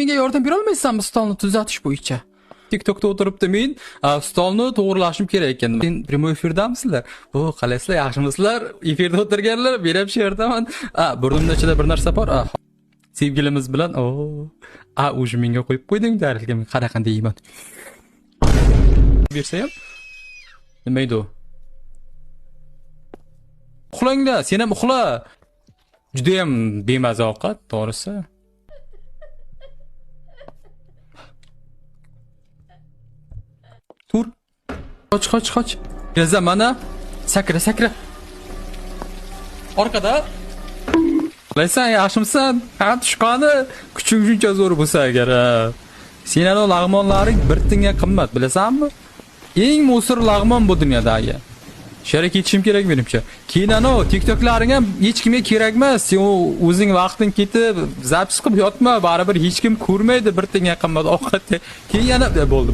menga yordam bera olmaysanmi stolni tuzatish bo'yicha? TikTokda o'tiribdi men, stolni to'g'rilashim kerak ekan. Men prямой efirdamisizlar? O, qalaysizlar, yaxshimisizlar? Efirda o'tirganlar, men ham shu yerdaman. Burnimda ichida bir narsa bor. Sevgilimiz bilan, o'zi menga qo'yib qo'yding darilga, men qanaqa deyman. Bersa ham nima edi u? Uxlanglar, sen ham uxla. Juda ham bemaza ovqat, to'g'risi. Tur. Qoch. Reza mana. Sakra. Orqada. Laysan, yaxshimisan? Tushqani. Kuching shuncha zo'r bo'lsa agar. Sening lag'monlaring bir tinga qimmat, bilasanmi? Eng mo'sir lag'mon bu dunyodagi. Shara ketishim kerak menimcha. Keyin TikToklaring ham hech kimga kerak emas. Sen o'zing vaqting ketib, zapis qilib yotma, baribir hech kim ko'rmaydi bir tinga qimmat ovqatni. Keyin yana bo'ldi.